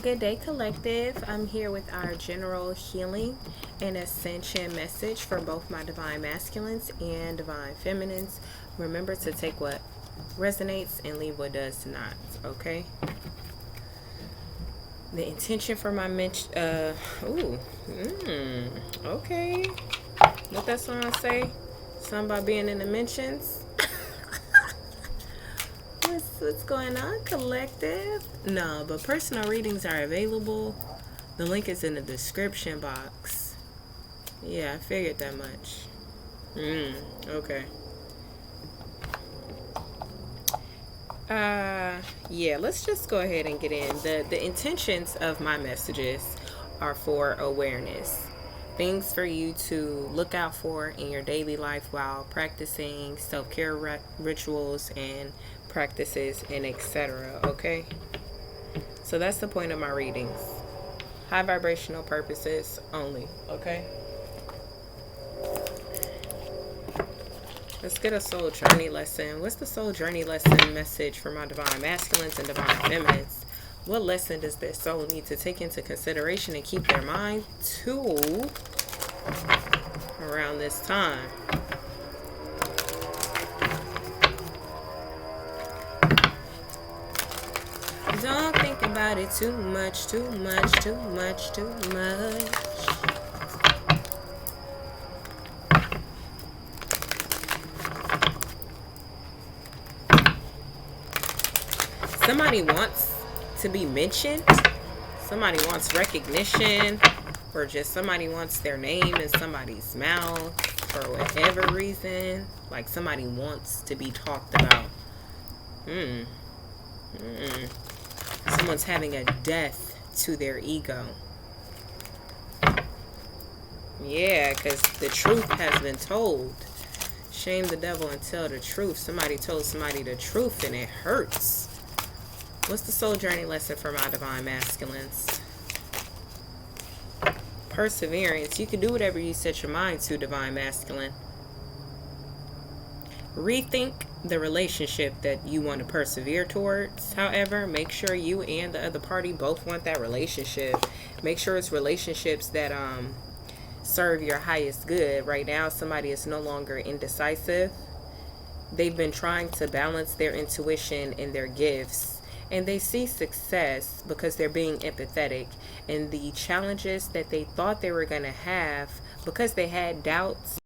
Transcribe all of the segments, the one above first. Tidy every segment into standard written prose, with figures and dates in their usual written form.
Good day, collective. I'm here with our general healing and ascension message for both my divine masculines and divine feminines. Remember to take what resonates and leave what does not, okay? The intention for my okay. What that song say? Something about being in the mentions. What's going on, collective? No, but personal readings are available. The link is in the description box. Yeah, I figured that much. Okay. Yeah, let's just go ahead and get in. The intentions of my messages are for awareness. Things for you to look out for in your daily life while practicing self-care rituals and practices and etc. Okay? So that's the point of my readings. High vibrational purposes only. Okay? Let's get a soul journey lesson. What's the soul journey lesson message for my divine masculines and divine feminines? What lesson does their soul need to take into consideration and keep their mind to around this time? Don't think about it too much, too much, too much, too much. Somebody wants to be mentioned. Somebody wants recognition. Or just somebody wants their name in somebody's mouth for whatever reason. Like somebody wants to be talked about. Someone's having a death to their ego. Yeah, because the truth has been told. Shame the devil and tell the truth. Somebody told somebody the truth and it hurts. What's the soul journey lesson for my divine masculines? Perseverance. You can do whatever you set your mind to, divine masculine. Rethink the relationship that you want to persevere towards. However, make sure you and the other party both want that relationship. Make sure it's relationships that serve your highest good. Right now, somebody is no longer indecisive. They've been trying to balance their intuition and their gifts. And they see success because they're being empathetic. And the challenges that they thought they were going to have, because they had doubts,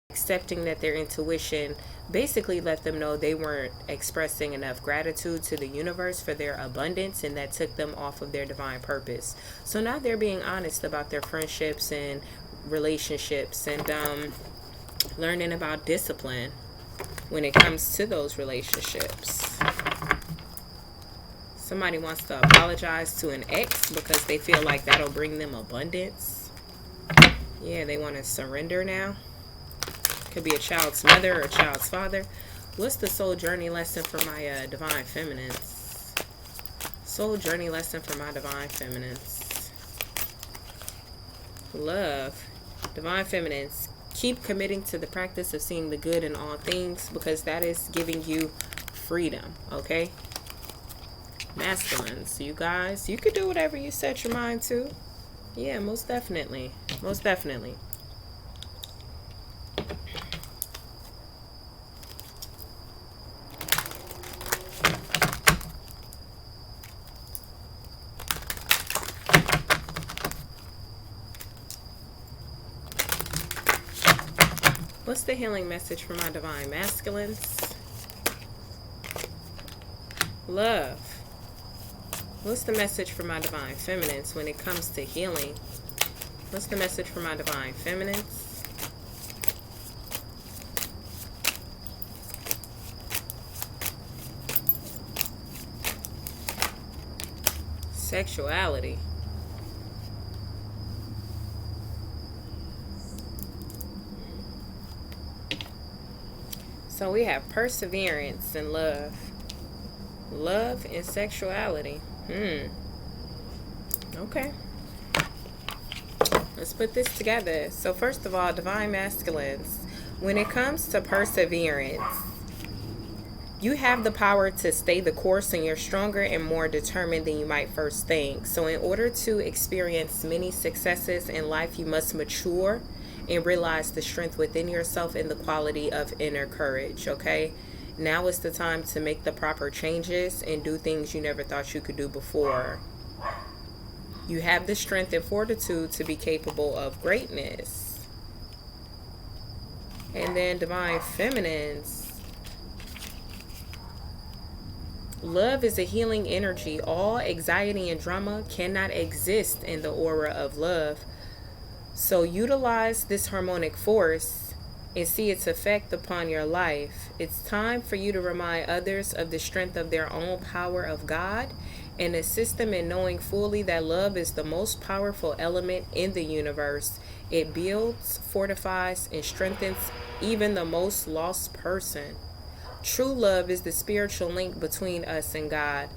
accepting that their intuition basically let them know they weren't expressing enough gratitude to the universe for their abundance, and that took them off of their divine purpose. So now they're being honest about their friendships and relationships and learning about discipline when it comes to those relationships. Somebody wants to apologize to an ex because they feel like that'll bring them abundance. Yeah, they want to surrender now. Could be a child's mother or a child's father. What's the soul journey lesson for my divine feminines? Soul journey lesson for my divine feminines. Love. Divine feminines, keep committing to the practice of seeing the good in all things because that is giving you freedom, okay? Masculines, you guys, you could do whatever you set your mind to. Yeah, most definitely. Most definitely. What's the healing message for my divine masculines? Love. What's the message for my divine feminines when it comes to healing? What's the message for my divine feminines? Sexuality. So we have perseverance and love. Love and sexuality. Okay. Let's put this together. So first of all, divine masculines, when it comes to perseverance, You have the power to stay the course, and you're stronger and more determined than you might first think. So in order to experience many successes in life, you must mature and realize the strength within yourself and the quality of inner courage. Okay, now is the time to make the proper changes and do things you never thought you could do before. You have the strength and fortitude to be capable of greatness. And then Divine Feminines. Love is a healing energy. All anxiety and drama cannot exist in the aura of love. So utilize this harmonic force and see its effect upon your life. It's time for you to remind others of the strength of their own power of God and assist them in knowing fully that love is the most powerful element in the universe. It builds, fortifies, and strengthens even the most lost person. True love is the spiritual link between us and God.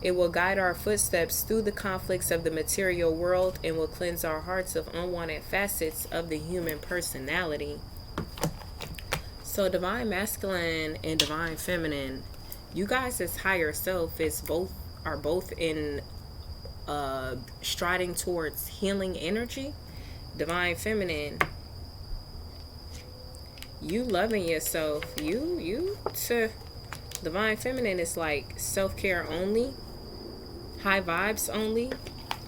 It will guide our footsteps through the conflicts of the material world and will cleanse our hearts of unwanted facets of the human personality. So Divine Masculine and Divine Feminine, you guys' higher self are both in striding towards healing energy. Divine Feminine, you loving yourself. Divine Feminine is like self-care only, high vibes only,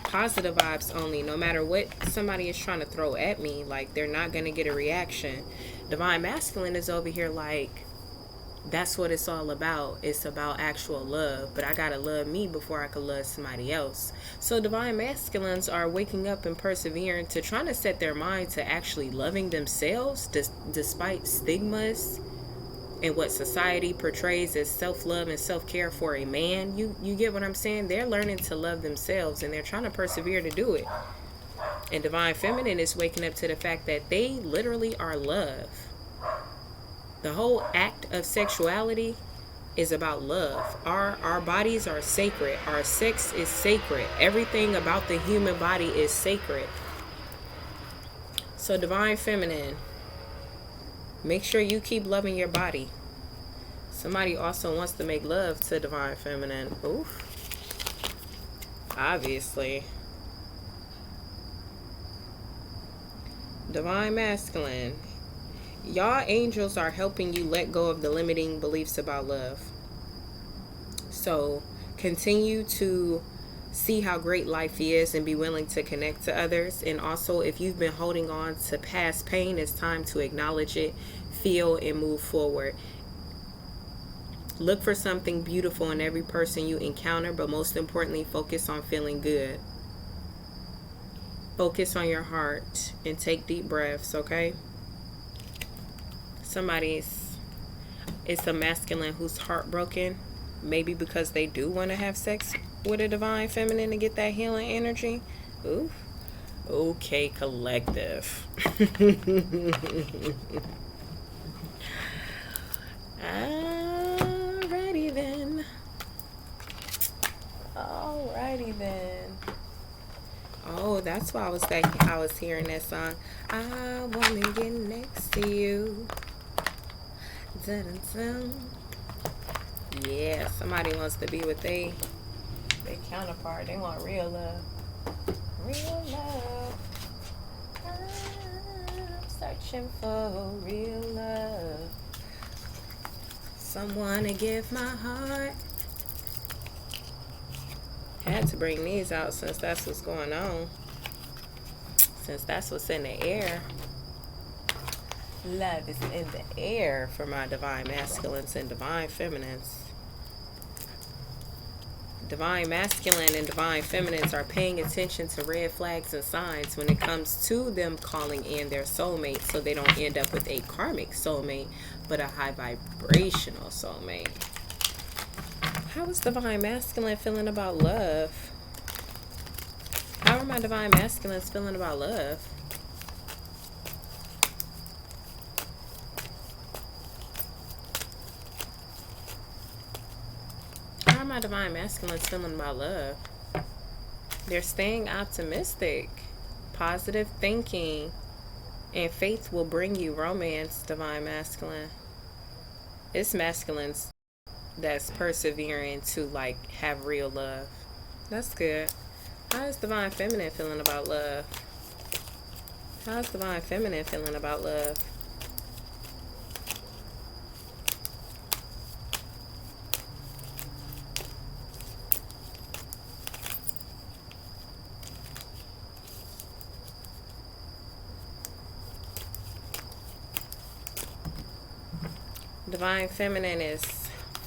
positive vibes only. No matter what somebody is trying to throw at me, like, they're not going to get a reaction. Divine Masculine is over here like, that's what it's all about. It's about actual love. But I gotta love me before I can love somebody else. So Divine Masculines are waking up and persevering to trying to set their mind to actually loving themselves despite stigmas and what society portrays as self-love and self-care for a man. You get what I'm saying? They're learning to love themselves and they're trying to persevere to do it. And Divine Feminine is waking up to the fact that they literally are love. The whole act of sexuality is about love. Our bodies are sacred. Our sex is sacred. Everything about the human body is sacred. So Divine Feminine, make sure you keep loving your body. Somebody also wants to make love to Divine Feminine. Oof. Obviously. Divine Masculine, y'all angels are helping you let go of the limiting beliefs about love. So continue to see how great life is and be willing to connect to others. And also, if you've been holding on to past pain, it's time to acknowledge it, feel, and move forward. Look for something beautiful in every person you encounter, but most importantly, focus on feeling good. Focus on your heart and take deep breaths, okay? It's a masculine who's heartbroken, maybe because they do want to have sex with a Divine Feminine to get that healing energy. Ooh. Okay, collective. Alrighty then. Oh, that's why I was hearing that song. I wanna get next to you. Dun-dun-dun. Yeah, somebody wants to be with their counterpart. They want real love. Real love. I'm searching for real love. Someone to give my heart. Had to bring these out since that's what's going on. Since that's what's in the air. Love is in the air for my Divine Masculines and Divine Feminines. Divine Masculine and Divine Feminines are paying attention to red flags and signs when it comes to them calling in their soulmate, so they don't end up with a karmic soulmate, but a high vibrational soulmate. How is Divine Masculine feeling about love? How are my Divine Masculines feeling about love? How are my Divine Masculines feeling about love? They're staying optimistic. Positive thinking and faith will bring you romance, Divine Masculine. It's masculines that's persevering to like have real love. That's good. How is Divine Feminine feeling about love? How's Divine Feminine feeling about love? Divine Feminine is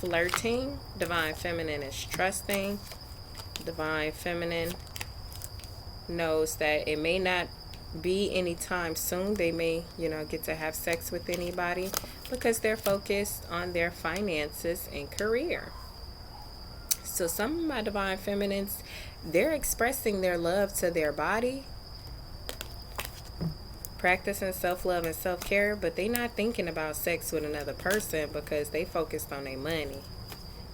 flirting. Divine Feminine is trusting. Divine Feminine knows that it may not be anytime soon. They may, get to have sex with anybody because they're focused on their finances and career. So some of my Divine Feminines, they're expressing their love to their body, practicing self-love and self-care, but they not thinking about sex with another person because they focused on their money.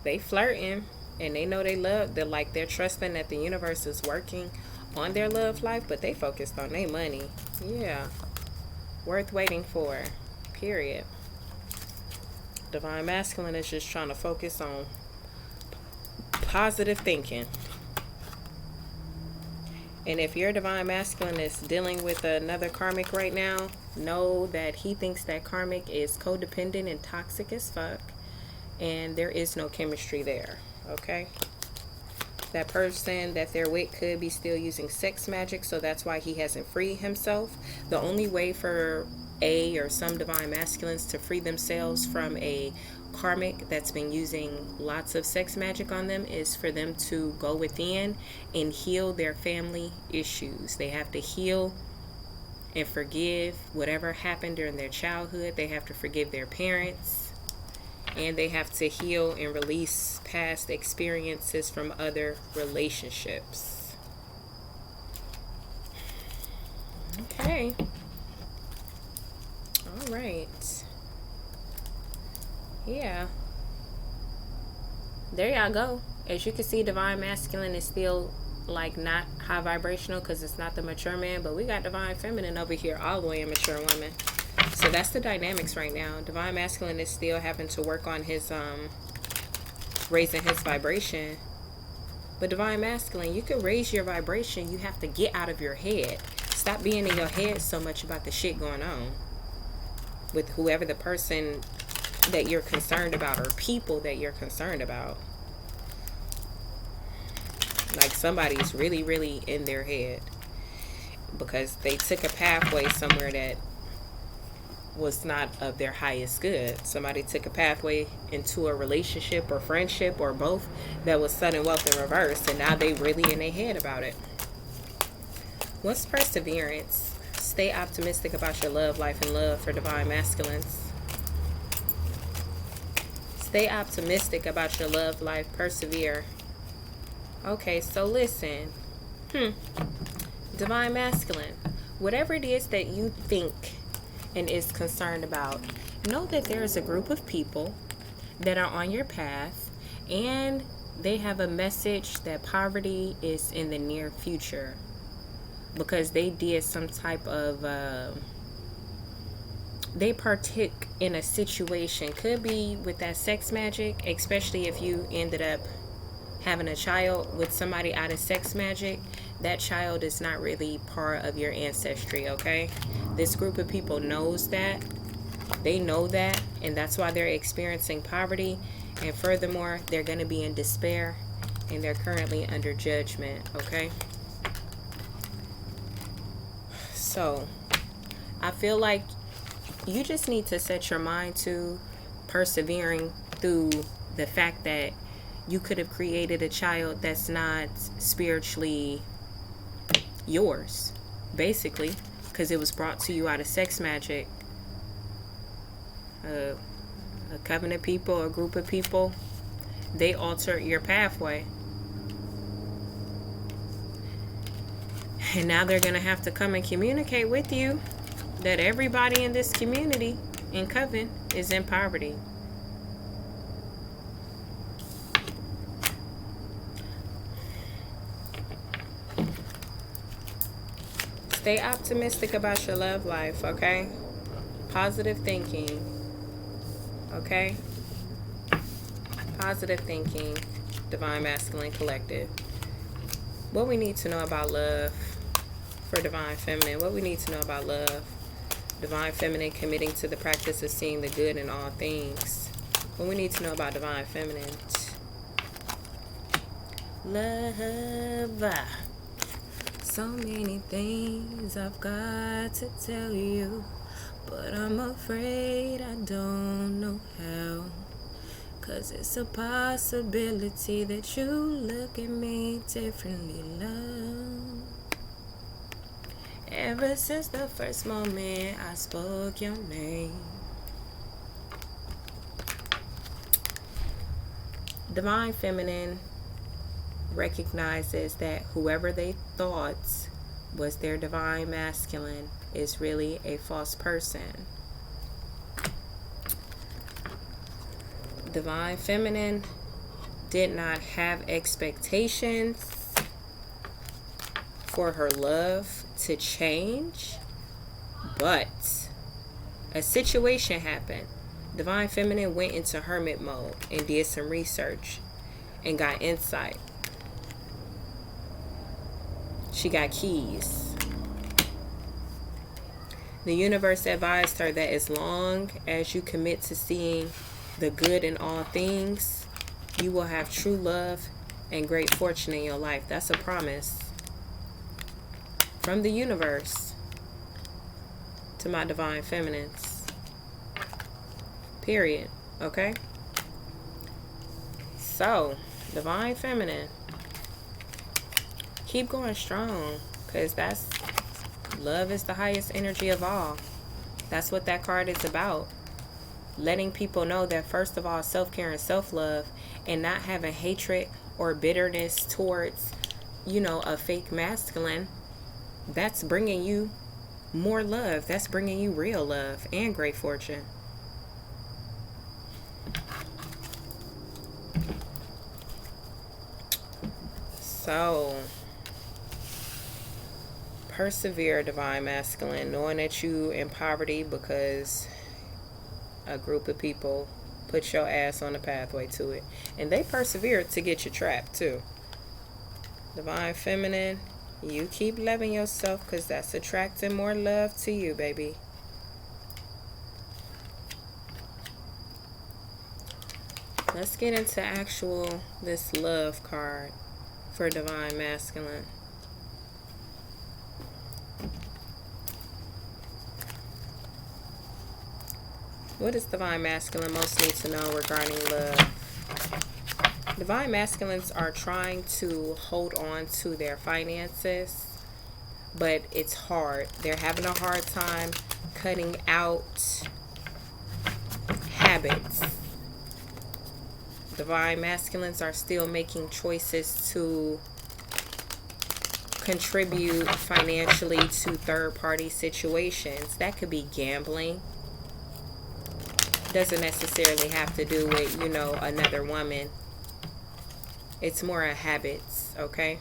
They flirting and they know they're trusting that the universe is working on their love life, but they focused on their money. Yeah. Worth waiting for. Period. Divine Masculine is just trying to focus on positive thinking. And if your Divine Masculine is dealing with another karmic right now, know that he thinks that karmic is codependent and toxic as fuck. And there is no chemistry there. Okay? That person that they're with could be still using sex magic, so that's why he hasn't freed himself. The only way for or some Divine Masculines to free themselves from a karmic that's been using lots of sex magic on them is for them to go within and heal their family issues. They have to heal and forgive whatever happened during their childhood. They have to forgive their parents, and they have to heal and release past experiences from other relationships. Okay. All right. Yeah. There y'all go. As you can see, Divine Masculine is still like not high vibrational because it's not the mature man, but we got Divine Feminine over here all the way a mature woman. So that's the dynamics right now. Divine Masculine is still having to work on his raising his vibration. But Divine Masculine, you can raise your vibration. You have to get out of your head. Stop being in your head so much about the shit going on with whoever the person that you're concerned about or people that you're concerned about. Like somebody's really, really in their head because they took a pathway somewhere that was not of their highest good. Somebody took a pathway into a relationship or friendship or both that was sudden wealth in reverse, and now they really in their head about it. What's perseverance? Stay optimistic about your love life and love for Divine Masculines. Stay optimistic about your love life. Persevere. Okay, so listen. Divine Masculine, whatever it is that you think and is concerned about, know that there is a group of people that are on your path, and they have a message that poverty is in the near future because they did some type of they partook in a situation. Could be with that sex magic, especially if you ended up having a child with somebody out of sex magic. That child is not really part of your ancestry, okay? This group of people knows that. They know that, and that's why they're experiencing poverty. And furthermore, they're going to be in despair, and they're currently under judgment, okay? So, I feel like you just need to set your mind to persevering through the fact that you could have created a child that's not spiritually yours, basically, because it was brought to you out of sex magic. A covenant people, a group of people, they altered your pathway. And now they're going to have to come and communicate with you that everybody in this community in Coven is in poverty. Stay optimistic about your love life, okay? Positive thinking, okay? positive thinking, Divine Masculine Collective. What we need to know about love for Divine Feminine. What we need to know about love. Divine Feminine committing to the practice of seeing the good in all things. What we need to know about Divine Feminine. Love. So many things I've got to tell you, but I'm afraid I don't know how. 'Cause it's a possibility that you look at me differently, love. Ever since the first moment I spoke your name. Divine Feminine recognizes that whoever they thought was their Divine Masculine is really a false person. Divine Feminine did not have expectations for her love to change, but a situation happened. Divine Feminine went into hermit mode and did some research and got insight. She got keys. The universe advised her that as long as you commit to seeing the good in all things, you will have true love and great fortune in your life. That's a promise from the universe to my Divine Feminines. Period. Okay? So, Divine Feminine, keep going strong, because that's love is the highest energy of all. That's what that card is about. Letting people know that, first of all, self-care and self-love, and not having hatred or bitterness towards, a fake masculine. That's bringing you more love. That's bringing you real love and great fortune. So, persevere, Divine Masculine, knowing that you in poverty because a group of people put your ass on the pathway to it. And they persevered to get you trapped, too. Divine Feminine, you keep loving yourself, because that's attracting more love to you, baby. Let's get into this love card for Divine Masculine. What does Divine Masculine most need to know regarding love? Divine Masculines are trying to hold on to their finances, but it's hard. They're having a hard time cutting out habits. Divine Masculines are still making choices to contribute financially to third-party situations. That could be gambling. Doesn't necessarily have to do with, another woman. It's more of habits, okay?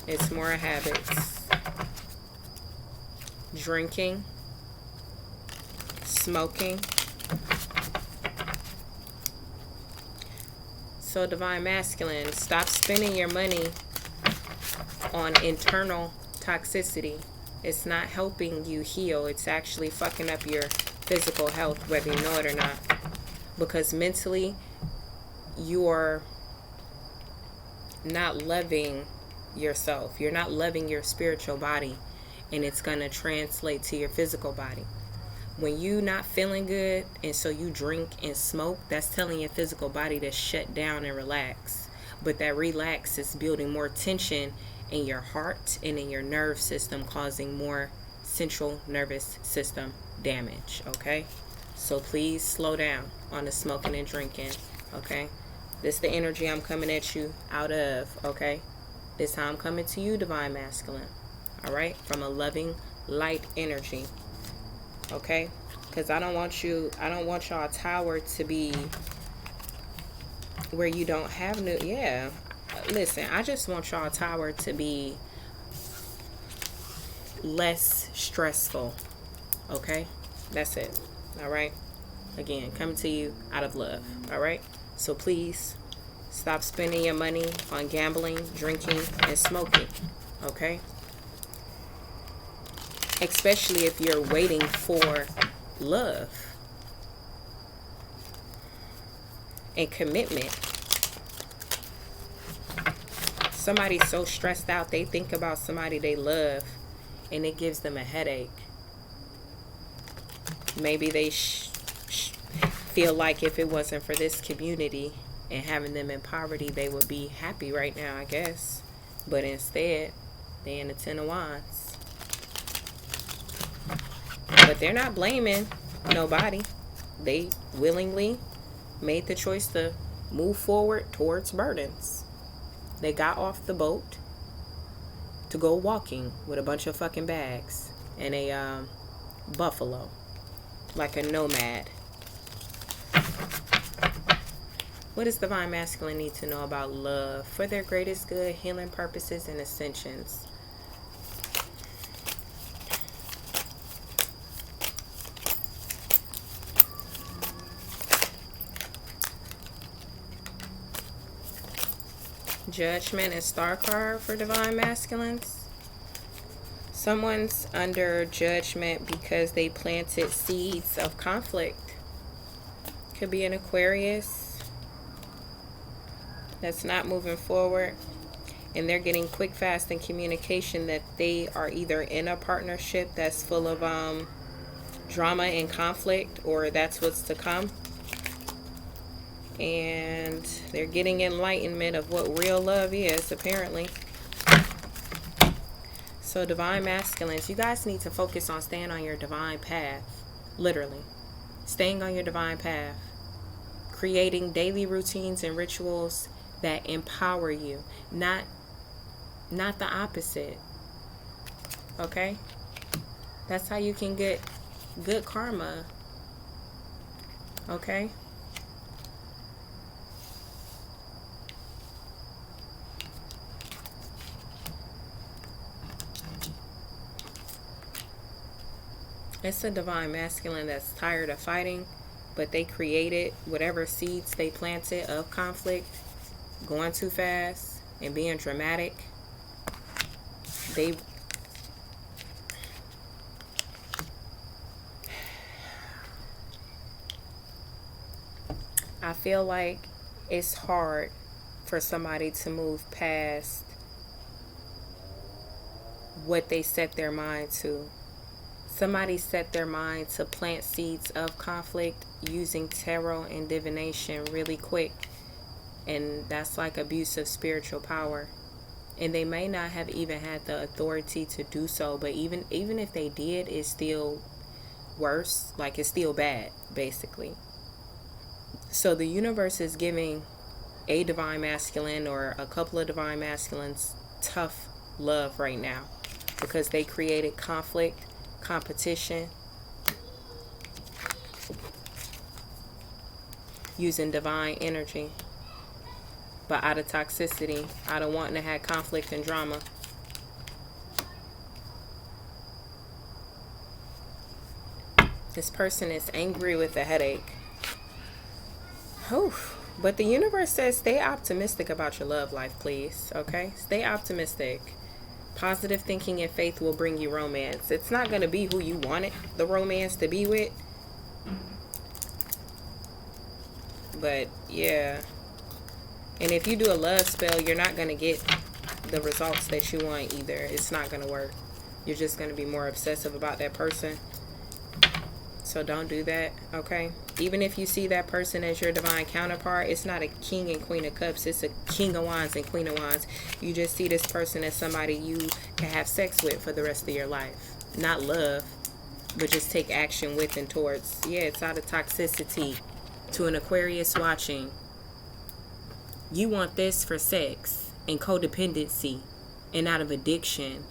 It's more of habits. Drinking. Smoking. So, Divine Masculine, stop spending your money on internal toxicity. It's not helping you heal. It's actually fucking up your physical health, whether you know it or not. Because mentally, you're not loving yourself. You're not loving your spiritual body. And it's going to translate to your physical body. When you not feeling good and so you drink and smoke, that's telling your physical body to shut down and relax. But that relax is building more tension in your heart and in your nerve system, causing more central nervous system damage, okay? So please slow down on the smoking and drinking, okay? This is the energy I'm coming at you out of, okay? This how I'm coming to you, Divine Masculine, all right? From a loving, light energy, okay? Because I don't want y'all tower to be where you don't have listen, I just want y'all tower to be less stressful, okay? That's it, all right? Again, coming to you out of love, all right? So please stop spending your money on gambling, drinking, and smoking. Okay? Especially if you're waiting for love and commitment. Somebody's so stressed out, they think about somebody they love and it gives them a headache. Maybe they feel like if it wasn't for this community and having them in poverty, they would be happy right now, I guess. But instead, they in the Ten of Wands. But they're not blaming nobody. They willingly made the choice to move forward towards burdens. They got off the boat to go walking with a bunch of fucking bags and a buffalo, like a nomad. What does Divine Masculine need to know about love for their greatest good, healing purposes, and ascensions? Judgment and Star card for Divine Masculines. Someone's under judgment because they planted seeds of conflict. Could be an Aquarius that's not moving forward, and they're getting quick, fast, and communication that they are either in a partnership that's full of drama and conflict, or that's what's to come. And they're getting enlightenment of what real love is, apparently. So Divine Masculines, you guys need to focus on staying on your divine path. Literally. Staying on your divine path. Creating daily routines and rituals that empower you. Not the opposite. Okay? That's how you can get good karma. Okay? It's a Divine Masculine that's tired of fighting, but they created whatever seeds they planted of conflict, going too fast and being dramatic. I feel like it's hard for somebody to move past what they set their mind to. Somebody set their mind to plant seeds of conflict using tarot and divination really quick. And that's like abuse of spiritual power. And they may not have even had the authority to do so. But even if they did, it's still worse. Like, it's still bad, basically. So the universe is giving a Divine Masculine or a couple of Divine Masculines tough love right now. Because they created conflict, competition, using divine energy, but out of toxicity, out of wanting to have conflict and drama. This person is angry with a headache. But the universe says stay optimistic about your love life, please. Okay? Stay optimistic. Positive thinking and faith will bring you romance. It's not going to be who you wanted the romance to be with. But, yeah. And if you do a love spell, you're not going to get the results that you want either. It's not going to work. You're just going to be more obsessive about that person. So don't do that, okay? Even if you see that person as your divine counterpart, it's not a king and queen of cups. It's a king of wands and queen of wands. You just see this person as somebody you can have sex with for the rest of your life. Not love, but just take action with and towards. Yeah, it's out of toxicity. To an Aquarius watching, you want this for sex and codependency and out of addiction.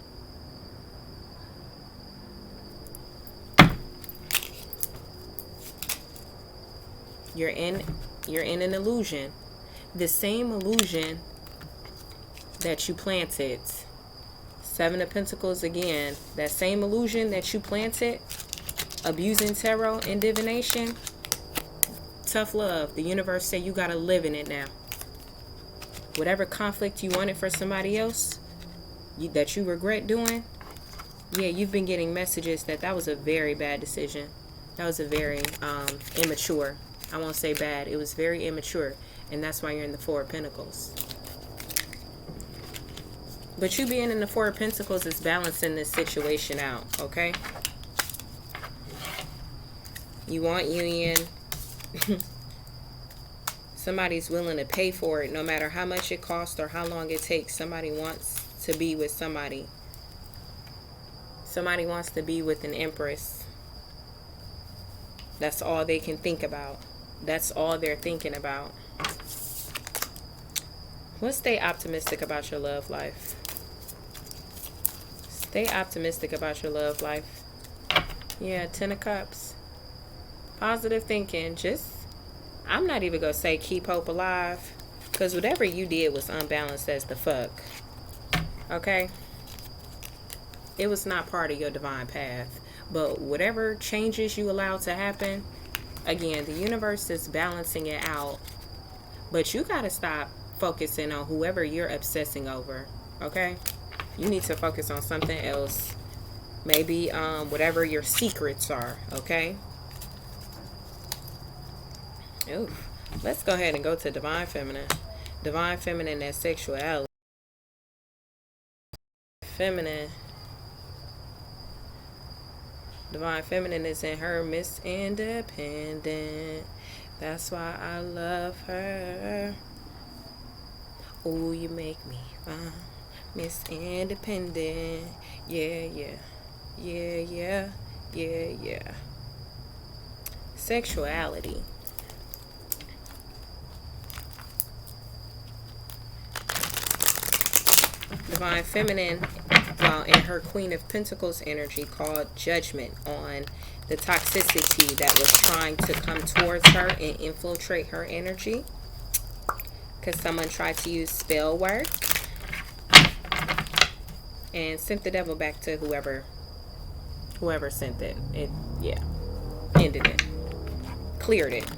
You're in an illusion. The same illusion that you planted. Seven of Pentacles again. That same illusion that you planted, abusing tarot and divination. tough love. The universe said you gotta live in it now. Whatever conflict you wanted for somebody else, that you regret doing, yeah, you've been getting messages that was a very bad decision. That was a very immature. I won't say bad. It was very immature. And that's why you're in the Four of Pentacles. But you being in the Four of Pentacles is balancing this situation out, okay? You want union. Somebody's willing to pay for it no matter how much it costs or how long it takes. Somebody wants to be with somebody. Somebody wants to be with an Empress. That's all they can think about. That's all they're thinking about. Let's stay optimistic about your love life. Stay optimistic about your love life. Yeah, 10 of Cups. Positive thinking. I'm not even going to say keep hope alive. Because whatever you did was unbalanced as the fuck. Okay? It was not part of your divine path. But whatever changes you allow to happen, again, the universe is balancing it out. But you got to stop focusing on whoever you're obsessing over. Okay? You need to focus on something else. Maybe whatever your secrets are. Okay? Ooh. Let's go ahead and go to Divine Feminine. Divine Feminine as sexuality. Feminine. Divine Feminine is in her Miss Independent. That's why I love her. Oh, you make me Miss Independent. Yeah, yeah. Yeah, yeah. Yeah, yeah. Sexuality. Divine Feminine, while in her Queen of Pentacles energy, called judgment on the toxicity that was trying to come towards her and infiltrate her energy. Because someone tried to use spell work and sent the devil back to whoever sent it. Ended it. Cleared it.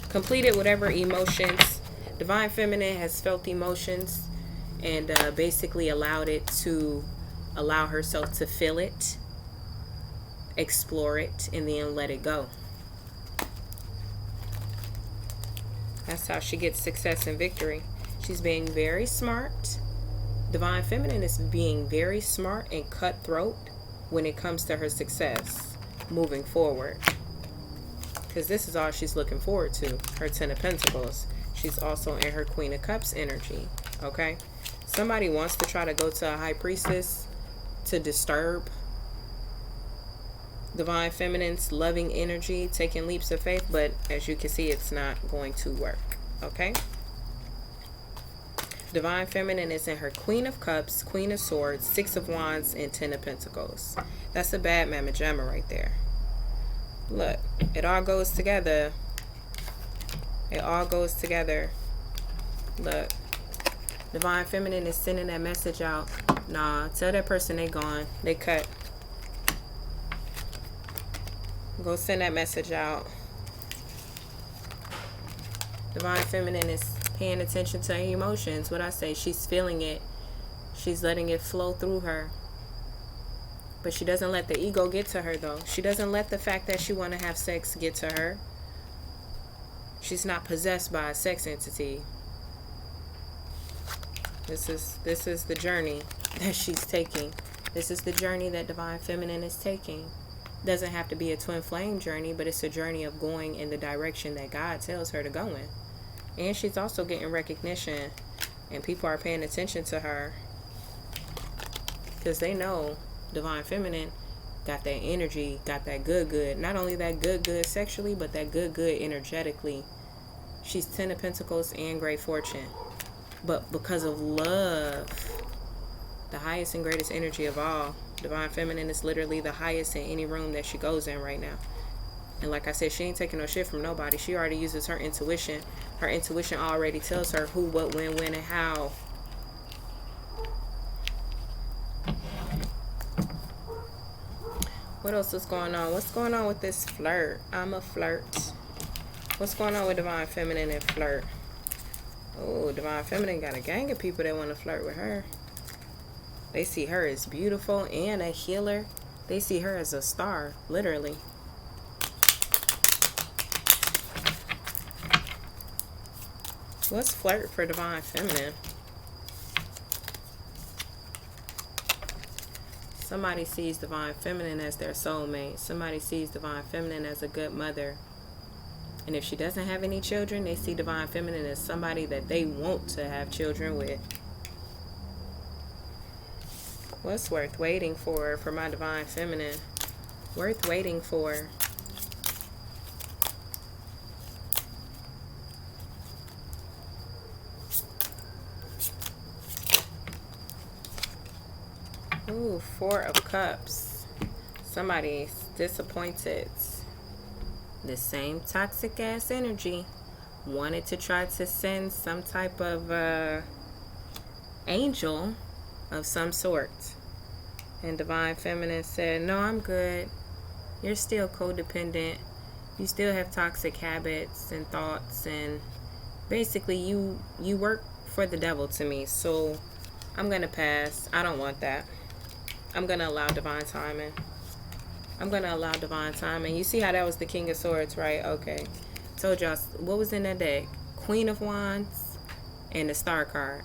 Completed whatever emotions. Divine Feminine has felt emotions and basically allowed herself to feel it, explore it, and then let it go. That's how she gets success and victory. She's being very smart. Divine Feminine is being very smart and cutthroat when it comes to her success moving forward. Because this is all she's looking forward to, her 10 of Pentacles. She's also in her Queen of Cups energy, okay? Somebody wants to try to go to a High Priestess to disturb Divine Feminine's loving energy, taking leaps of faith, but as you can see, it's not going to work, okay? Divine Feminine is in her Queen of Cups, Queen of Swords, 6 of Wands, and 10 of Pentacles. That's a bad mamma jamma right there. Look, it all goes together. It all goes together. Look. Divine Feminine is sending that message out. Nah, tell that person they gone. They cut. Go send that message out. Divine Feminine is paying attention to her emotions. What I say, she's feeling it. She's letting it flow through her. But she doesn't let the ego get to her, though. She doesn't let the fact that she want to have sex get to her. She's not possessed by a sex entity. This is the journey that she's taking. This is the journey that Divine Feminine is taking. Doesn't have to be a twin flame journey, but it's a journey of going in the direction that God tells her to go in. And she's also getting recognition, and people are paying attention to her because they know Divine Feminine got that energy, got that good. Not only that good sexually, but that good energetically. She's 10 of Pentacles and Great Fortune. But because of love, the highest and greatest energy of all, Divine Feminine is literally the highest in any room that she goes in right now. And like I said, she ain't taking no shit from nobody. She already uses her intuition. Her intuition already tells her who, what, when, and how. What else is going on? What's going on with this flirt? I'm a flirt. What's going on with Divine Feminine and flirt? Oh, Divine Feminine got a gang of people that want to flirt with her. They see her as beautiful and a healer. They see her as a star, literally. What's flirt for Divine Feminine? Somebody sees Divine Feminine as their soulmate. Somebody sees Divine Feminine as a good mother. And if she doesn't have any children, they see Divine Feminine as somebody that they want to have children with. What's worth waiting for my Divine Feminine? Worth waiting for. Ooh, Four of Cups. Somebody's disappointed. The same toxic ass energy. Wanted to try to send some type of angel of some sort. And Divine Feminine said, no, I'm good. You're still codependent. You still have toxic habits and thoughts. And basically you work for the devil to me. So I'm going to pass. I don't want that. I'm going to allow divine timing. I'm going to allow divine timing. You see how that was the King of Swords, right? Okay. Told y'all what was in that deck. Queen of Wands and the Star card.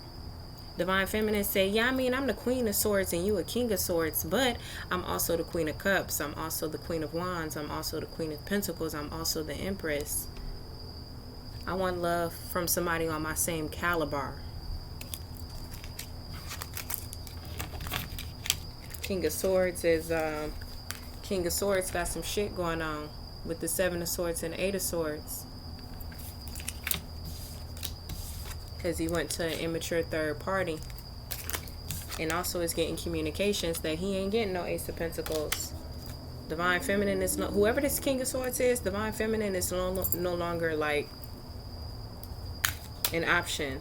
Divine Feminine say, yeah, I mean, I'm the Queen of Swords and you a King of Swords, but I'm also the Queen of Cups. I'm also the Queen of Wands. I'm also the Queen of Pentacles. I'm also the Empress. I want love from somebody on my same caliber. King of Swords is, King of Swords got some shit going on with the Seven of Swords and Eight of Swords. Because he went to an immature third party. And also is getting communications that he ain't getting no Ace of Pentacles. Divine Feminine is no, whoever this King of Swords is, Divine Feminine is no longer like an option.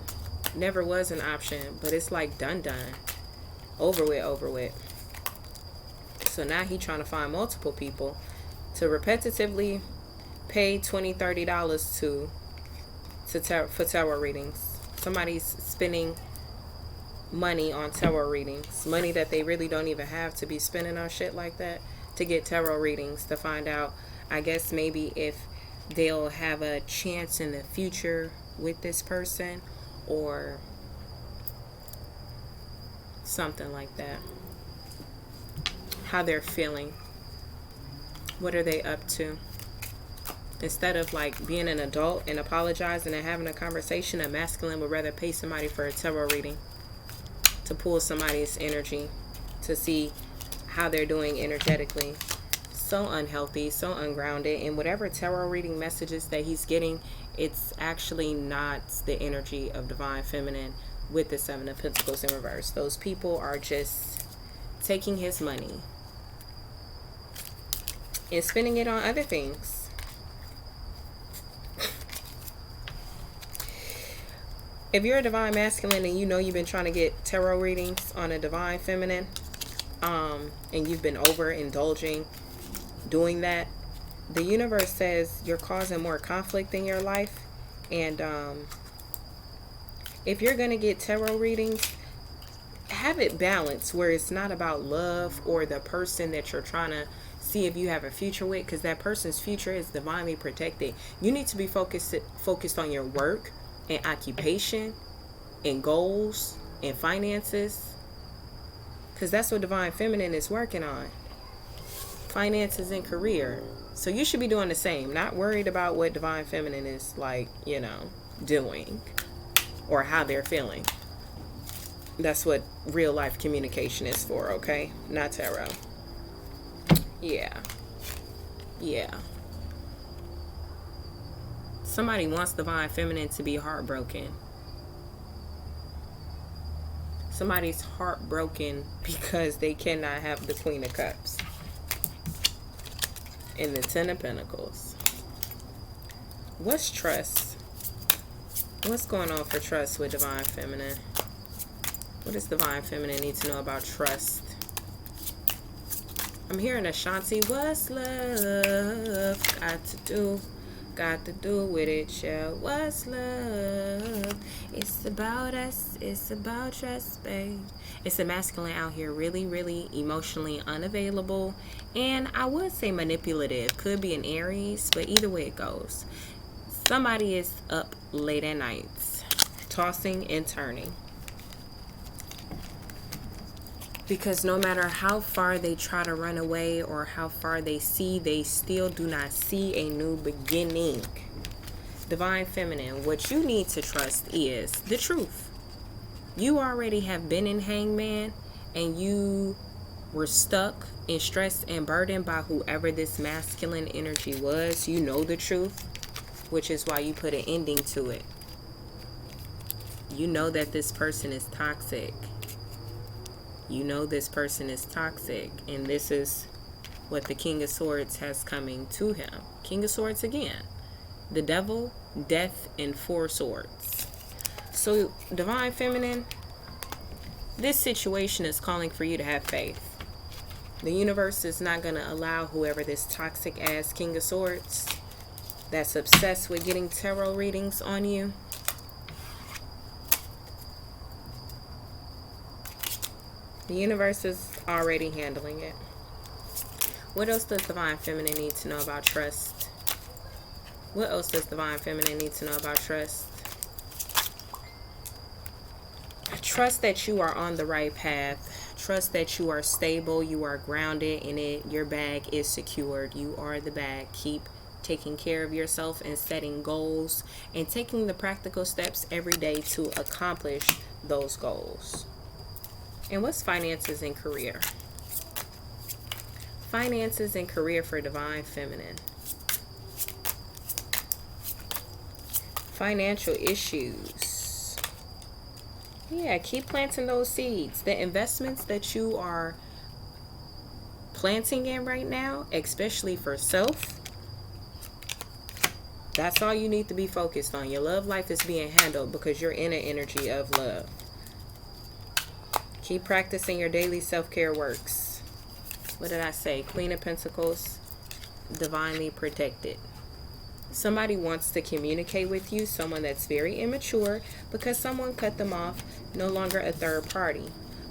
Never was an option, but it's like done. Over with. So now he trying to find multiple people to repetitively pay $20, $30 for tarot readings. Somebody's spending money on tarot readings. Money that they really don't even have to be spending on shit like that to get tarot readings to find out, I guess, maybe if they'll have a chance in the future with this person or something like that. How they're feeling. What are they up to? Instead of like being an adult and apologizing and having a conversation, a masculine would rather pay somebody for a tarot reading to pull somebody's energy to see how they're doing energetically. So unhealthy, so ungrounded. And whatever tarot reading messages that he's getting, it's actually not the energy of Divine Feminine with the Seven of Pentacles in reverse. Those people are just taking his money and spending it on other things. If you're a Divine Masculine and you know you've been trying to get tarot readings on a Divine Feminine, and you've been overindulging doing that, the universe says you're causing more conflict in your life. And if you're going to get tarot readings, have it balanced where it's not about love or the person that you're trying to see if you have a future with, because that person's future is divinely protected. You need to be focused on your work and occupation and goals and finances, because that's what Divine Feminine is working on. Finances and career. So you should be doing the same. Not worried about what Divine Feminine is like, you know, doing or how they're feeling. That's what real life communication is for, okay? Not tarot. Yeah. Somebody wants Divine Feminine to be heartbroken. Somebody's heartbroken because they cannot have the Queen of Cups and the Ten of Pentacles. What's trust? What's going on for trust with Divine Feminine? What does Divine Feminine need to know about trust? I'm hearing Ashanti. What's love got to do got to do with it, yeah. What's love? It's about us. It's about trust, babe. It's a masculine out here really, really emotionally unavailable. And I would say manipulative. Could be an Aries, but either way it goes. Somebody is up late at nights, tossing and turning. Because no matter how far they try to run away or how far they see, they still do not see a new beginning. Divine Feminine, what you need to trust is the truth. You already have been in Hangman and you were stuck and stressed and burdened by whoever this masculine energy was. You know the truth, which is why you put an ending to it. You know that this person is toxic. You know this person is toxic, and this is what the King of Swords has coming to him. King of Swords again. The Devil, Death, and 4 Swords. So, Divine Feminine, this situation is calling for you to have faith. The universe is not going to allow whoever this toxic ass King of Swords that's obsessed with getting tarot readings on you. The universe is already handling it. What else does Divine Feminine need to know about trust? What else does Divine Feminine need to know about trust? Trust that you are on the right path. Trust that you are stable. You are grounded in it. Your bag is secured. You are the bag. Keep taking care of yourself and setting goals and taking the practical steps every day to accomplish those goals. And what's finances and career? Finances and career for Divine Feminine. Financial issues. Yeah, keep planting those seeds. The investments that you are planting in right now, especially for self, that's all you need to be focused on. Your love life is being handled because you're in an energy of love. Keep practicing your daily self-care works. What did I say? Queen of Pentacles, divinely protected. Somebody wants to communicate with you, someone that's very immature, because someone cut them off, no longer a third party.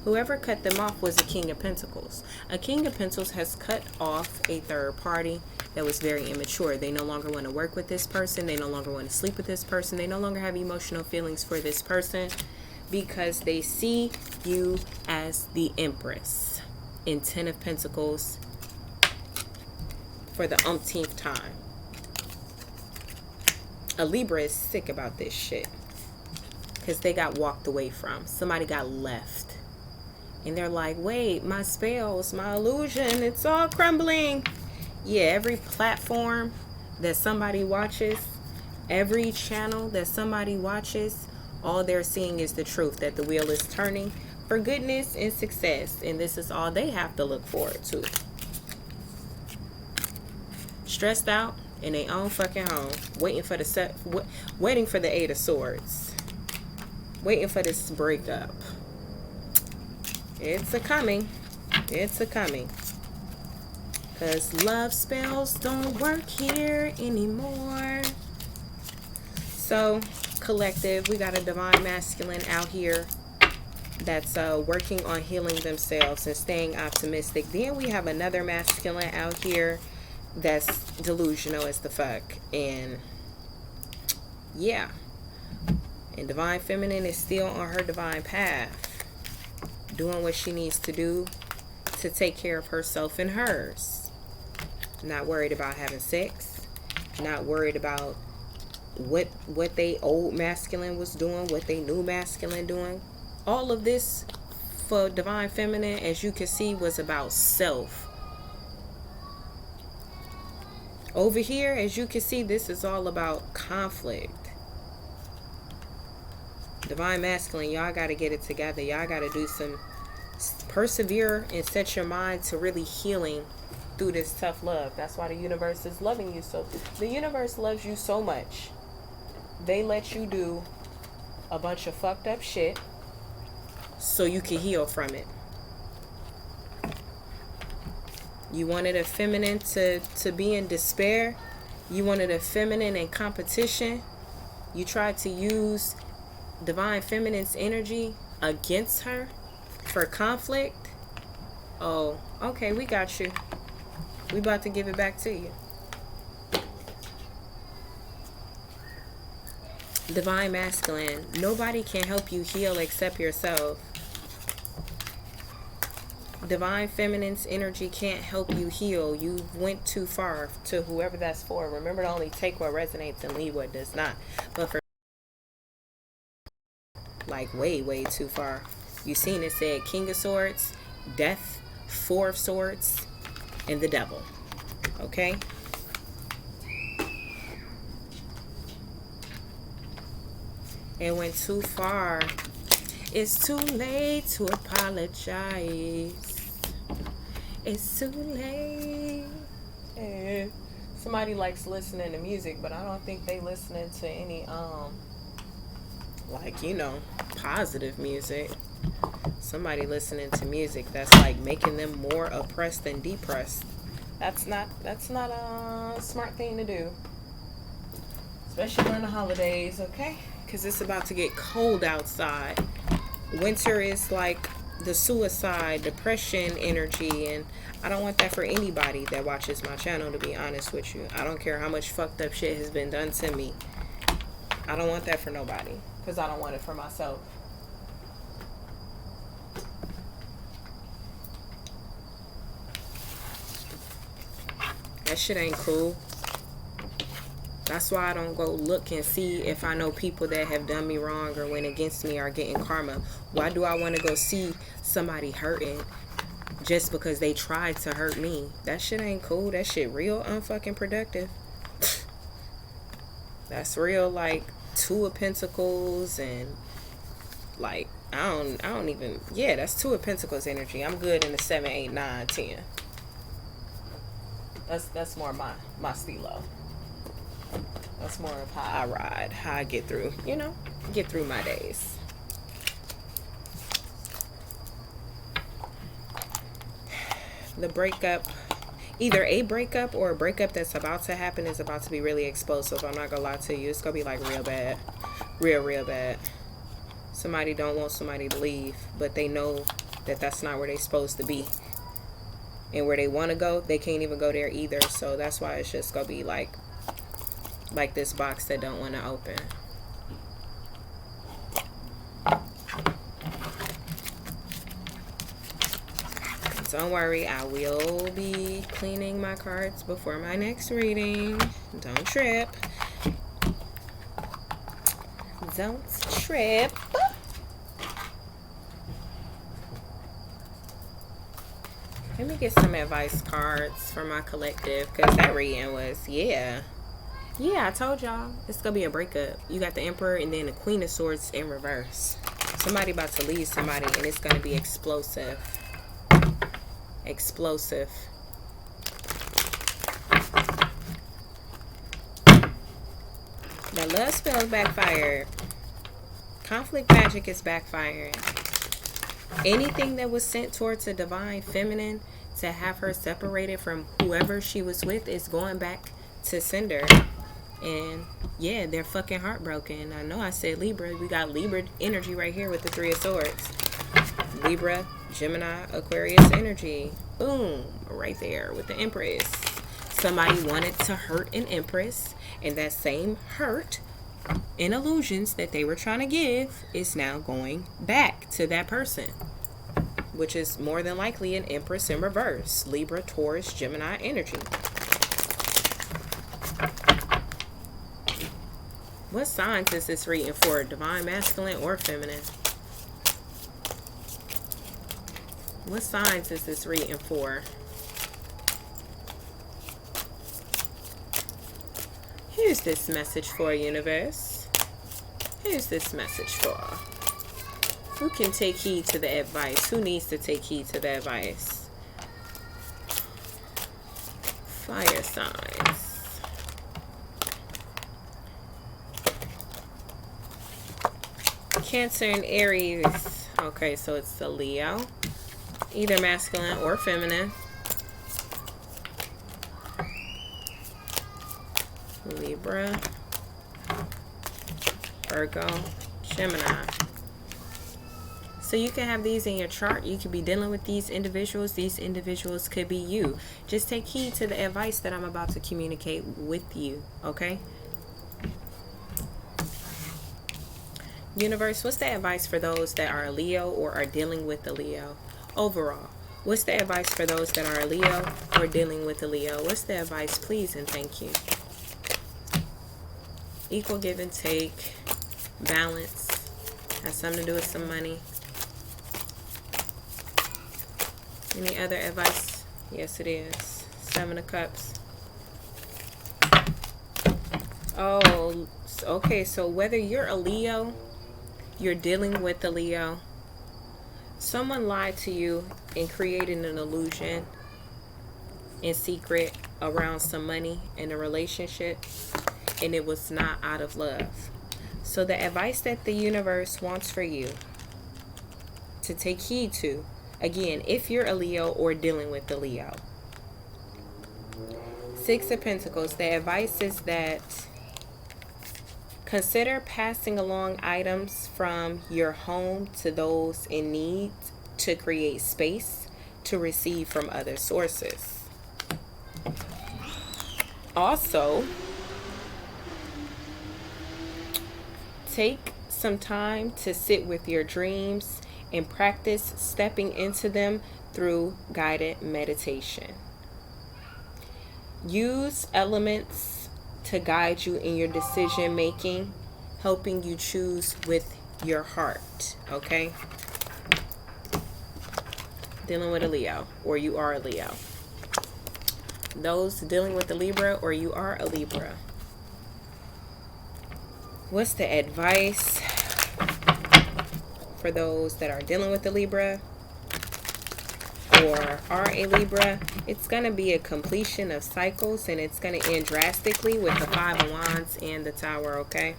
Whoever cut them off was a King of Pentacles. A King of Pentacles has cut off a third party that was very immature. They no longer want to work with this person. They no longer want to sleep with this person. They no longer have emotional feelings for this person, because they see you as the Empress in 10 of Pentacles for the umpteenth time. A Libra is sick about this shit because they got walked away from. Somebody got left. And they're like, wait, my spells, my illusion, it's all crumbling. Yeah, every platform that somebody watches, every channel that somebody watches, all they're seeing is the truth, that the wheel is turning for goodness and success. And this is all they have to look forward to. Stressed out in their own fucking home, waiting for the 8 of Swords. Waiting for this breakup. It's a coming. It's a coming. Because love spells don't work here anymore. So, collective, we got a divine masculine out here that's working on healing themselves and staying optimistic. Then we have another masculine out here that's delusional as the fuck. And yeah, and Divine Feminine is still on her divine path, doing what she needs to do to take care of herself and hers. Not worried about having sex, not worried about what they old masculine was doing, what they new masculine doing. All of this for Divine Feminine, as you can see, was about self. Over here, as you can see, this is all about conflict. Divine Masculine, y'all got to get it together. Y'all got to do some persevere and set your mind to really healing through this tough love. That's why the universe is loving you so. The universe loves you so much. They let you do a bunch of fucked up shit so you can heal from it. You wanted a feminine to be in despair. You wanted a feminine in competition. You tried to use divine feminine's energy against her for conflict. Oh, okay, we got you. We about to give it back to you. Divine masculine. Nobody can help you heal except yourself. Divine feminine's energy can't help you heal. You went too far. To whoever that's for. Remember to only take what resonates and leave what does not. But for like way too far. You seen it said King of Swords, Death, Four of Swords, and the Devil. Okay? It went too far. It's too late to apologize. It's too late. Yeah. Somebody likes listening to music, but I don't think they listening to any like, you know, positive music. Somebody listening to music that's like making them more oppressed than depressed. That's not a smart thing to do. Especially during the holidays, okay? Because it's about to get cold outside. Winter is like the suicide, depression energy, and I don't want that for anybody that watches my channel, to be honest with you. I don't care how much fucked up shit has been done to me. I don't want that for nobody, because I don't want it for myself. That shit ain't cool. That's why I don't go look and see if I know people that have done me wrong or went against me are getting karma. Why do I want to go see somebody hurting just because they tried to hurt me? That shit ain't cool. That shit real unfucking productive. That's real, like, Two of Pentacles and like I don't even, yeah, that's Two of Pentacles energy. I'm good in the 7, 8, 9, 10. That's more my stilo. That's more of how I ride, how I get through, you know, get through my days. The breakup, either a breakup or a breakup that's about to happen is about to be really explosive. I'm not gonna lie to you. It's gonna be like real bad. Real bad. Somebody don't want somebody to leave, but they know that that's not where they're supposed to be. And where they want to go, they can't even go there either. So that's why it's just gonna be like this box that don't want to open. Don't worry, I will be cleaning my cards before my next reading. Don't trip. Don't trip. Let me get some advice cards for my collective, because that reading was, yeah, I told y'all it's gonna be a breakup. You got the Emperor and then the Queen of Swords in reverse. Somebody about to leave somebody, and it's gonna be explosive. Explosive. That love spell is backfired. Conflict magic is backfiring. Anything that was sent towards a divine feminine to have her separated from whoever she was with is going back to sender. And yeah, they're fucking heartbroken. I know I said Libra. We got Libra energy right here with the Three of Swords. Libra, Gemini, Aquarius energy. Boom. Right there with the Empress. Somebody wanted to hurt an Empress, and that same hurt and illusions that they were trying to give is now going back to that person, which is more than likely an Empress in reverse. Libra, Taurus, Gemini energy. What signs is this reading for? Divine masculine or feminine? What signs is this reading for? Here's this message for, universe. Here's this message for. Who can take heed to the advice? Who needs to take heed to the advice? Fire signs. Cancer and Aries. Okay, so it's the Leo. Either masculine or feminine. Libra, Virgo, Gemini. So you can have these in your chart. You could be dealing with these individuals. These individuals could be you. Just take heed to the advice that I'm about to communicate with you, okay? Universe, what's the advice for those that are a Leo or are dealing with a Leo? Overall, what's the advice for those that are a Leo or dealing with a Leo? What's the advice, please and thank you? Equal give and take, balance, has something to do with some money. Any other advice? Yes, it is. 7 of Cups. Oh, okay, so whether you're a Leo, you're dealing with a Leo, someone lied to you and created an illusion in secret around some money in a relationship, and it was not out of love. So the advice that the universe wants for you to take heed to, again, if you're a Leo or dealing with a Leo. 6 of Pentacles, the advice is that consider passing along items from your home to those in need to create space to receive from other sources. Also, take some time to sit with your dreams and practice stepping into them through guided meditation. Use elements to guide you in your decision making, helping you choose with your heart, okay? Dealing with a Leo, or you are a Leo. Those dealing with a Libra, or you are a Libra. What's the advice for those that are dealing with a Libra or are a Libra? It's going to be a completion of cycles, and it's going to end drastically with the 5 of Wands and the Tower, okay?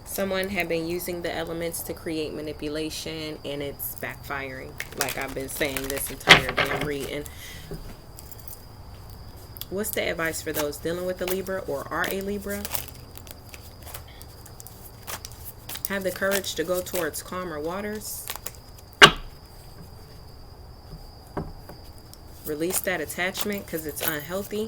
Someone had been using the elements to create manipulation, and it's backfiring, like I've been saying this entire damn reading. What's the advice for those dealing with a Libra or are a Libra? Have the courage to go towards calmer waters. Release that attachment because it's unhealthy.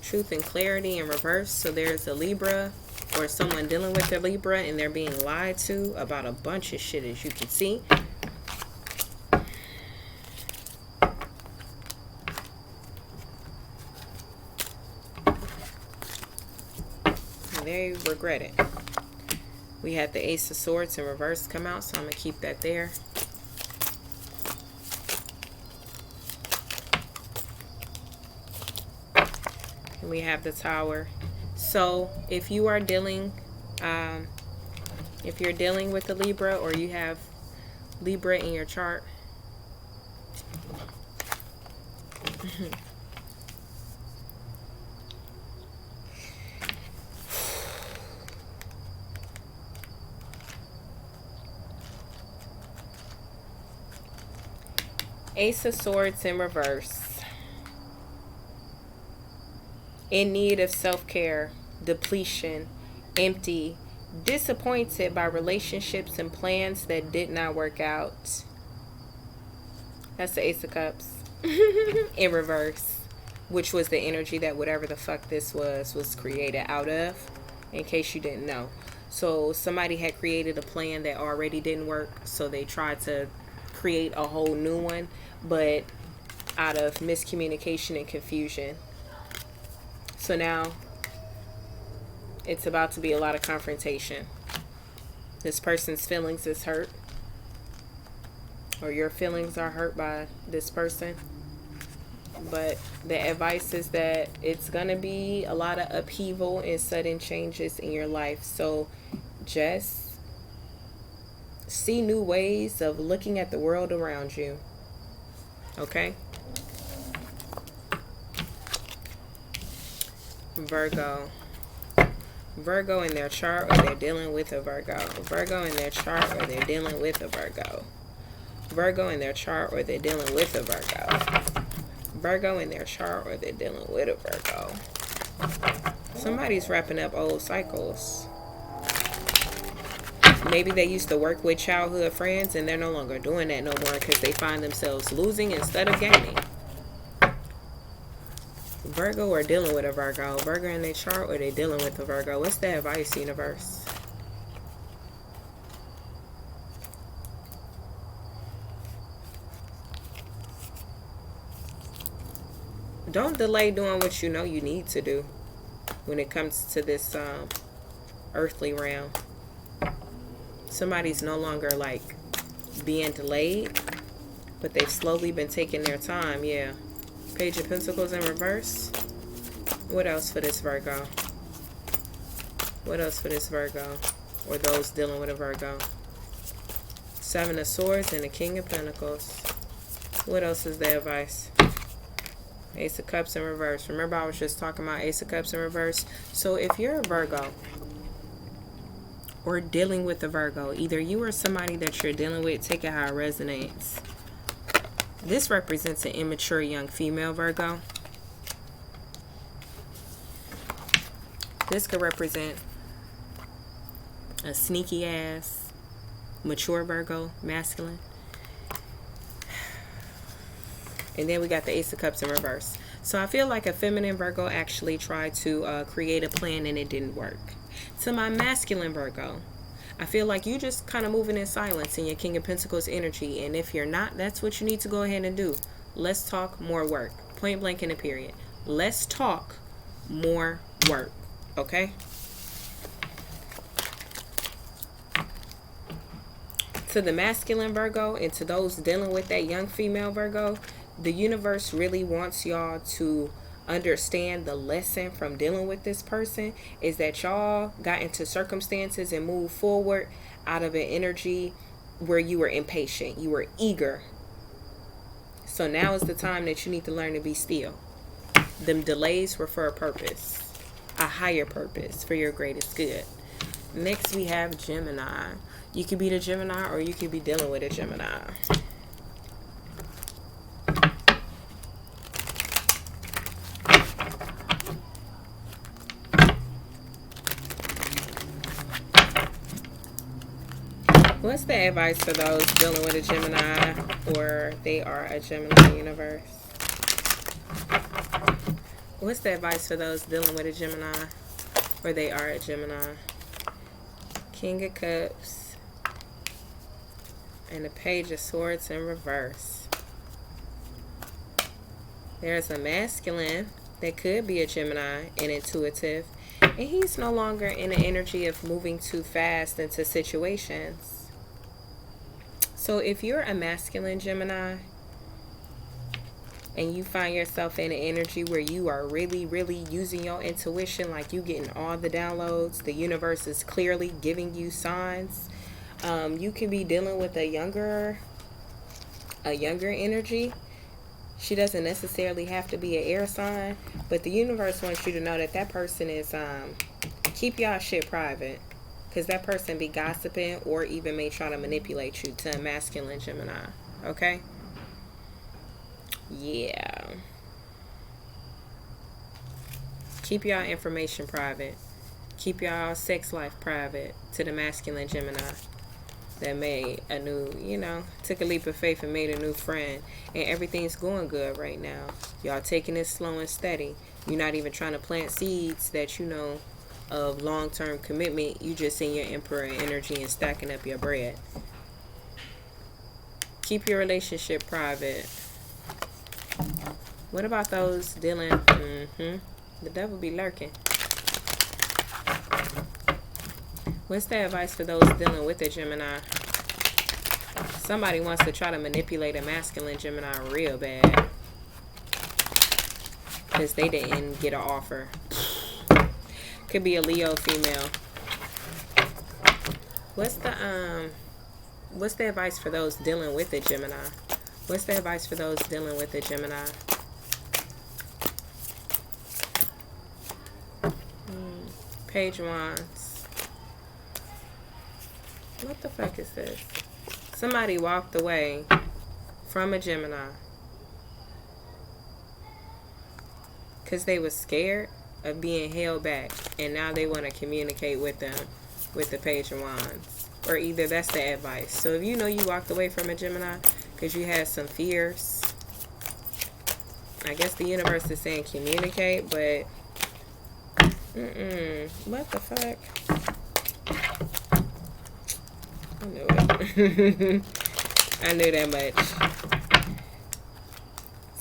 Truth and clarity in reverse. So there's a Libra or someone dealing with a Libra and they're being lied to about a bunch of shit, as you can see. And they regret it. We had the Ace of Swords in reverse come out, so I'm going to keep that there. And we have the Tower. So if you are dealing, if you're dealing with a Libra or you have Libra in your chart, Ace of Swords in reverse. In need of self-care, depletion, empty, disappointed by relationships and plans that did not work out. That's the Ace of Cups in reverse, which was the energy that whatever the fuck this was created out of, in case you didn't know. So somebody had created a plan that already didn't work, so they tried to create a whole new one, but out of miscommunication and confusion. So now it's about to be a lot of confrontation. This person's feelings is hurt, or your feelings are hurt by this person. But the advice is that it's going to be a lot of upheaval and sudden changes in your life. So just see new ways of looking at the world around you. Okay? Virgo. Virgo in their chart, or they're dealing with a Virgo. Virgo in their chart, or they're dealing with a Virgo. Virgo in their chart, or they're dealing with a Virgo. Virgo in their chart, or they're dealing with a Virgo. Somebody's wrapping up old cycles. Maybe they used to work with childhood friends and they're no longer doing that no more because they find themselves losing instead of gaining. Virgo or dealing with a Virgo. Virgo in their chart, or they dealing with a Virgo. What's the advice, universe? Don't delay doing what you know you need to do when it comes to this earthly realm. Somebody's no longer like being delayed, but they've slowly been taking their time. Yeah. Page of Pentacles in reverse. What else for this Virgo? What else for this Virgo? Or those dealing with a Virgo? Seven of Swords and the King of Pentacles. What else is the advice? Ace of Cups in reverse. Remember I was just talking about Ace of Cups in reverse? So if you're a Virgo, or dealing with a Virgo, either you or somebody that you're dealing with, take it how it resonates. This represents an immature young female Virgo. This could represent a sneaky ass mature Virgo, masculine. And then we got the Ace of Cups in reverse. So I feel like a feminine Virgo actually tried to create a plan and it didn't work. To my masculine Virgo, I feel like you just kind of moving in silence in your King of Pentacles energy. And if you're not, that's what you need to go ahead and do. Less talk, more work. Point blank in a period. Less talk, more work. Okay? To the masculine Virgo and to those dealing with that young female Virgo, the universe really wants y'all to understand the lesson from dealing with this person is that y'all got into circumstances and moved forward out of an energy where you were impatient, you were eager. So now is the time that you need to learn to be still. Them delays were for a purpose, a higher purpose for your greatest good. Next we have Gemini. You could be the Gemini or you could be dealing with a Gemini. What's the advice for those dealing with a Gemini or they are a Gemini, universe? What's the advice for those dealing with a Gemini or they are a Gemini? King of Cups and the Page of Swords in reverse. There's a masculine that could be a Gemini and intuitive, and he's no longer in the energy of moving too fast into situations. So if you're a masculine Gemini and you find yourself in an energy where you are really, really using your intuition, like you getting all the downloads, the universe is clearly giving you signs. You can be dealing with a younger energy. She doesn't necessarily have to be an air sign, but the universe wants you to know that that person is, keep y'all shit private. Because that person be gossiping or even may try to manipulate you, to a masculine Gemini. Okay? Yeah. Keep y'all information private. Keep y'all sex life private, to the masculine Gemini that made a new, took a leap of faith and made a new friend. And everything's going good right now. Y'all taking it slow and steady. You're not even trying to plant seeds that of long-term commitment. You just in your Emperor energy and stacking up your bread. Keep your relationship private. What about those dealing? The devil be lurking. What's the advice for those dealing with a Gemini? Somebody wants to try to manipulate a masculine Gemini real bad because they didn't get an offer. Could be a Leo female. What's the advice for those dealing with a Gemini? What's the advice for those dealing with a Gemini? Page of Wands. What the fuck is this? Somebody walked away from a Gemini because they were scared of being held back, and now they want to communicate with them with the Page of Wands. Or either that's the advice. So if you know you walked away from a Gemini because you had some fears, I guess the universe is saying communicate, but what the fuck? I knew it. I knew that much.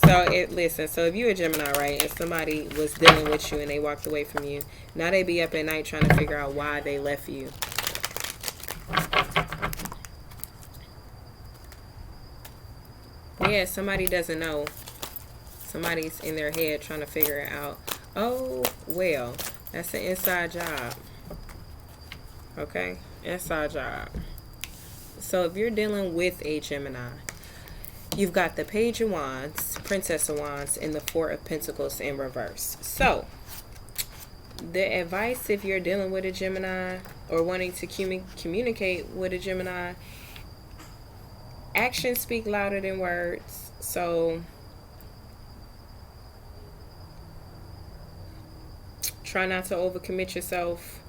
So listen, so if you're a Gemini, right, and somebody was dealing with you and they walked away from you, now they be up at night trying to figure out why they left you. Yeah, somebody doesn't know. Somebody's in their head trying to figure it out. Oh, well, that's an inside job. Okay? Inside job. So if you're dealing with a Gemini, you've got the Page of Wands, Princess of Wands, and the Four of Pentacles in reverse. So, the advice if you're dealing with a Gemini or wanting to communicate with a Gemini, actions speak louder than words. So, try not to overcommit yourself.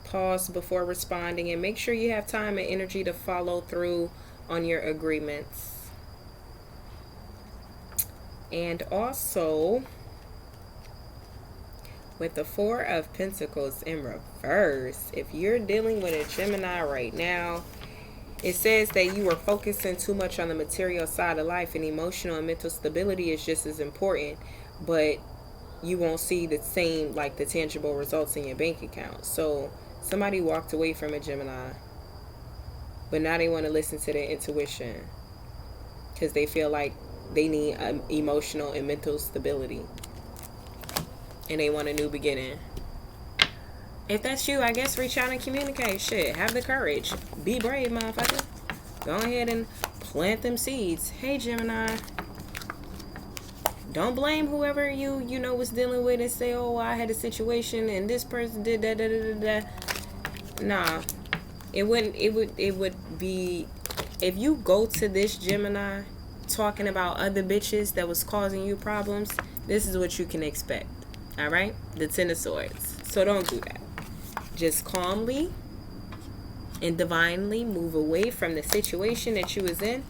Pause before responding, and make sure you have time and energy to follow through on your agreements. And also, with the Four of Pentacles in reverse, if you're dealing with a Gemini right now, it says that you are focusing too much on the material side of life, and emotional and mental stability is just as important, but you won't see the same, like the tangible results in your bank account. So somebody walked away from a Gemini, but now they want to listen to their intuition because they feel like they need emotional and mental stability, and they want a new beginning. If that's you, I guess reach out and communicate. Shit, have the courage. Be brave, motherfucker. Go ahead and plant them seeds. Hey, Gemini. Don't blame whoever you know was dealing with and say, oh, I had a situation and this person did that. Nah. It would be, if you go to this Gemini talking about other bitches that was causing you problems, this is what you can expect. Alright? The Ten of Swords. So don't do that. Just calmly and divinely move away from the situation that you was in,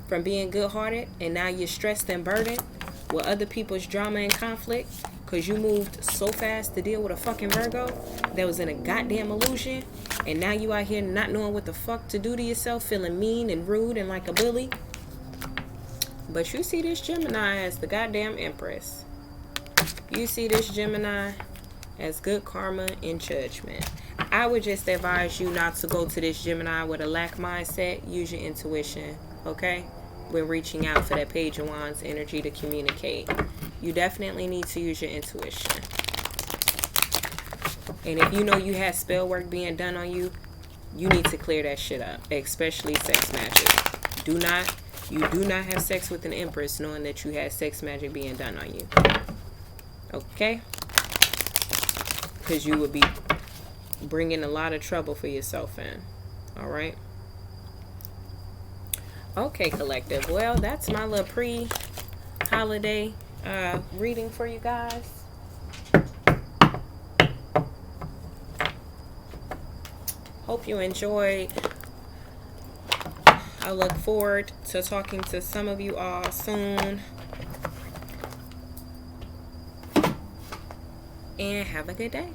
from being good-hearted, and now you're stressed and burdened with other people's drama and conflict because you moved so fast to deal with a fucking Virgo that was in a goddamn illusion, and now you out here not knowing what the fuck to do to yourself, feeling mean and rude and like a bully. But you see this Gemini as the goddamn Empress. You see this Gemini as good karma and judgment. I would just advise you not to go to this Gemini with a lack mindset. Use your intuition, okay? When reaching out for that Page of Wands energy to communicate. You definitely need to use your intuition. And if you know you have spell work being done on you, you need to clear that shit up, especially sex magic. You do not have sex with an Empress knowing that you had sex magic being done on you. Okay? Because you would be bringing a lot of trouble for yourself in. Alright? Okay, collective. Well, that's my little pre-holiday reading for you guys. Hope you enjoyed. I look forward to talking to some of you all soon. And have a good day.